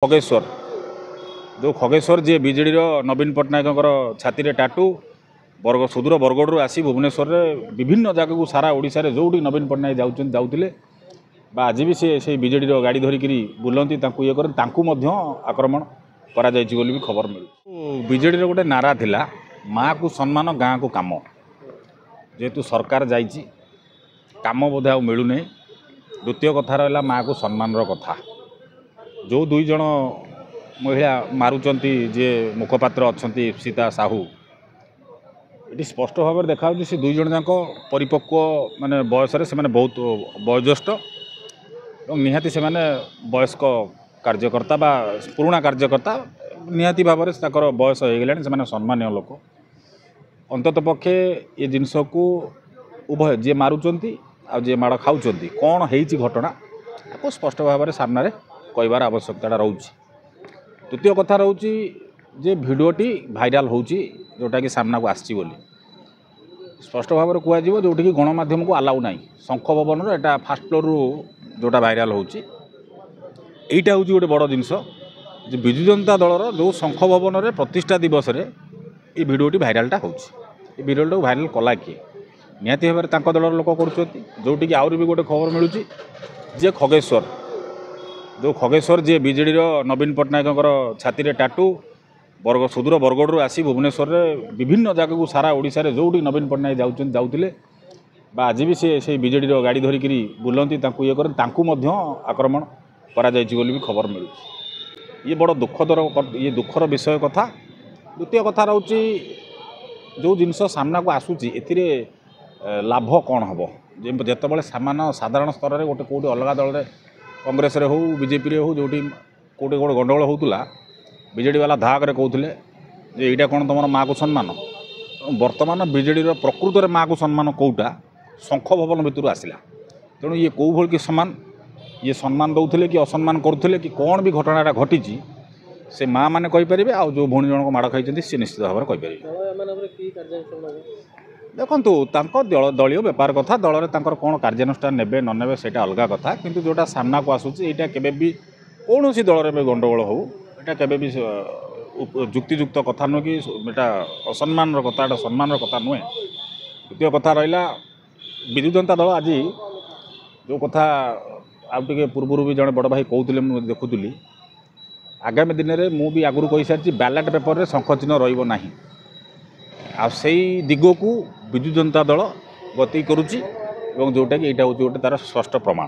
खगेश्वर जो खगेश्वर जी विजेडी नवीन पट्टनायक छाती रे टाटू बरग सुदूर बरगढ़ आसी भुवनेश्वर में विभिन्न जगह सारा ओडिशा रे जोटी नवीन पट्टनायक जाऊले आज भी से विजेडी गाड़ी धरिक बुलती ये कर आक्रमण करा भी खबर मिलू। विजेडी गोटे नारा थिला माँ को सम्मान गाँ को काम जेहेतु सरकार जाइए काम बोधे आ मिलूना। द्वितीय कथा रहा माँ को सम्मान कथा जो दुई जन महिला मारुचंती जे मुखपात्र अच्छा सीता साहू ये स्पष्ट भाव में देखा से दुई जन जाक परिपक्व माने बयस से बहुत वयोज्येष्ठ और निहाती से वयस्क कार्यकर्ता बा पुराणा कार्यकर्ता निहाती भाव में बयस हो गलानी से सम्मान्य लोक अंतत पक्षे ये जिनस को उभय जी मारुचंती आ जे माड़ खाऊंच कौन होती घटना आपको स्पष्ट भाव में सामने कहबार आवश्यकता रोचे। द्वितीय कथा रोचे जे भिडटी भाइराल होची जोटा कि सामना को आसी स्पष्ट भाव में कहुए जोटि कि गणमाध्यम को अलाउ ना शंख भवन एटा फास्ट फ्लोर रु जोटा भाइराल होची एटा होची गोटे बड़ जिनस जे विजु जनता दलर जो शंख भवन में प्रतिष्ठा दिवस रे ये भिडटी भाइरालटा होची भिडियोटा भाइराल कला किए निहाती भाव में दलर लोक करोटि कि आउरी भी गोटे खबर मिलूँ जे खगेश्वर जो खगेश्वर जी विजेडी नवीन पट्टनायक छाती रे टाटू बरग सुदूर बरगढ़ आसी भुवनेश्वर में विभिन्न जगह सारा ओडिशा रे जोटी नवीन पट्टनायक जाऊले आज भी से विजेडी गाड़ी धरिक बुलती ये कर आक्रमण करा भी खबर मिलू। ये बड़ ये दुखर विषय कथा। द्वितीय कथा रोचे जो जिनस सामना को आसूची एथिरे लाभ कौन हम जिते साधारण स्तर में गोटे कौटी अलग दल में कांग्रेस रे हो बीजेपी रे हो जोटी कौटे गोटे गंडगोल होता बीजेडी वाला धाकरे कहते यहाँ कौन तुम माँ को सम्मान बर्तमान बीजेडी प्रकृत में माँ को सम्मान कौटा शंख भवन भितर आसला तेणु ये कौ भल कि सम्मान ये सम्मान दौले कि असम्मान करुले कि कौन भी घटनाटा घटी से माँ मैंने कहींपर आउ जो भौणी जन को माड़ खाई सी निश्चित भाव में कहींपर। देखु दलीय बेपार कथा दल में कौन कार्यानुष्ठान ने ने से अलग कथा किंतु जोटा सामना को आसूँ यहाँ के कौन सी दल में गंडगोल हो यहाँ के जुक्तियुक्त कथा नुह कि असम्मान कथा सम्मान कथा नुहे। द्वितीय कथा रहा विजु जनता दल आज जो कथा आगे पूर्व भी जड़े बड़ भाई कहते मुझे देखुली आगामी दिन में मु भी आगु कही सारी बैलेट पेपर में शंख चिन्ह रही दिग को विजु जनता दल गति करुच्ची जोटा कि यहाँ हूँ गोटे तार स्पष्ट प्रमाण।